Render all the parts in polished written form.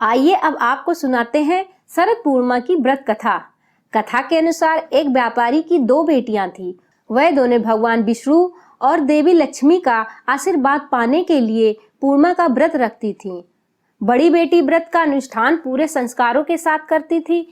आइए अब आपको सुनाते हैं शरद पूर्णिमा की व्रत कथा। कथा के अनुसार एक व्यापारी की दो बेटियां थीं। वह दोनों भगवान विष्णु और देवी लक्ष्मी का आशीर्वाद पाने के लिए पूर्णिमा का व्रत रखती थीं। बड़ी बेटी व्रत का अनुष्ठान पूरे संस्कारों के साथ करती थी,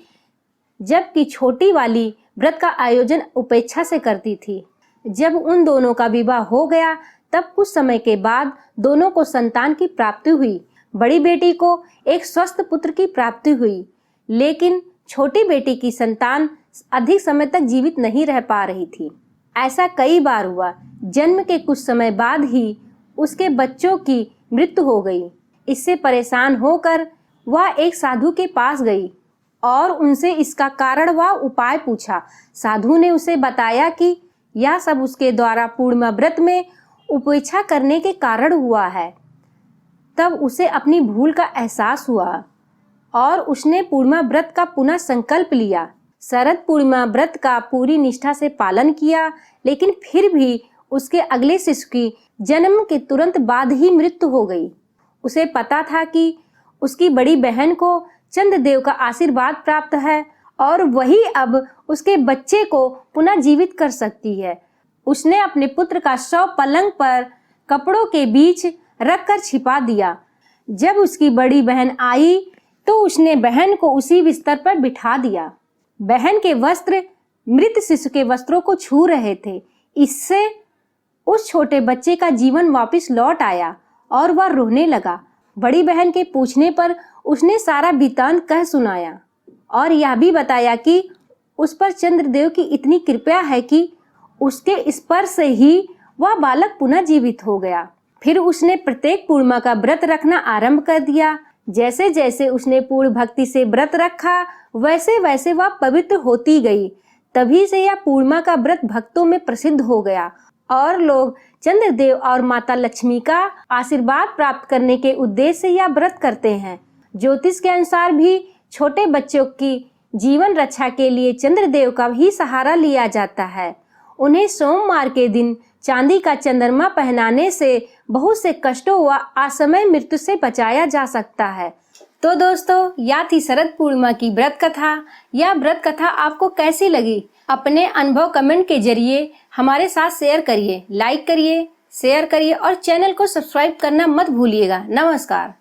जबकि छोटी वाली व्रत का आयोजन उपेक्षा से करती थी। जब उन दोनों का विवाह हो गया तब कुछ समय के बाद दोनों को संतान की प्राप्ति हुई। बड़ी बेटी को एक स्वस्थ पुत्र की प्राप्ति हुई, लेकिन छोटी बेटी की संतान अधिक समय तक जीवित नहीं रह पा रही थी। ऐसा कई बार हुआ। जन्म के कुछ समय बाद ही उसके बच्चों की मृत्यु हो गई। इससे परेशान होकर वह एक साधु के पास गई और उनसे इसका कारण व उपाय पूछा। साधु ने उसे बताया कि यह सब उसके द्वारा पूर्णिमा व्रत में उपेक्षा करने के कारण हुआ है। तब उसे अपनी भूल का एहसास हुआ और उसने पूर्णिमा व्रत का पुनः संकल्प लिया। शरद पूर्णिमा व्रत का पूरी निष्ठा से पालन किया, लेकिन फिर भी उसके अगले शिशु की जन्म के तुरंत बाद ही मृत्यु हो गई। उसे पता था कि उसकी बड़ी बहन को चंद्रदेव का आशीर्वाद प्राप्त है और वही अब उसके बच्चे को पुनः जीवित कर सकती है। उसने अपने पुत्र का शव पलंग पर कपड़ों के बीच रखकर छिपा दिया। जब उसकी बड़ी बहन आई तो उसने बहन को उसी बिस्तर पर बिठा दिया। बहन के वस्त्र मृत शिशु के वस्त्रों को छू रहे थे। इससे उस छोटे बच्चे का जीवन वापस लौट आया और वह रोने लगा। बड़ी बहन के पूछने पर उसने सारा वृत्तांत कह सुनाया और यह भी बताया कि उस पर चंद्रदेव की इतनी कृपा है कि उसके स्पर्श से ही वह बालक पुनः जीवित हो गया। फिर उसने प्रत्येक पूर्णिमा का व्रत रखना आरंभ कर दिया। जैसे जैसे उसने पूर्ण भक्ति से व्रत रखा, वैसे वैसे वह पवित्र होती गई। तभी से यह पूर्णिमा का व्रत भक्तों में प्रसिद्ध हो गया और लोग चंद्रदेव और माता लक्ष्मी का आशीर्वाद प्राप्त करने के उद्देश्य से यह व्रत करते हैं। ज्योतिष के अनुसार भी छोटे बच्चों की जीवन रक्षा के लिए चंद्रदेव का ही सहारा लिया जाता है। उन्हें सोमवार के दिन चांदी का चंद्रमा पहनाने से बहुत से कष्टों व असमय मृत्यु से बचाया जा सकता है। तो दोस्तों, यह थी शरद पूर्णिमा की व्रत कथा। यह व्रत कथा आपको कैसी लगी? अपने अनुभव कमेंट के जरिए हमारे साथ शेयर करिए, लाइक करिए, शेयर करिए और चैनल को सब्सक्राइब करना मत भूलिएगा। नमस्कार।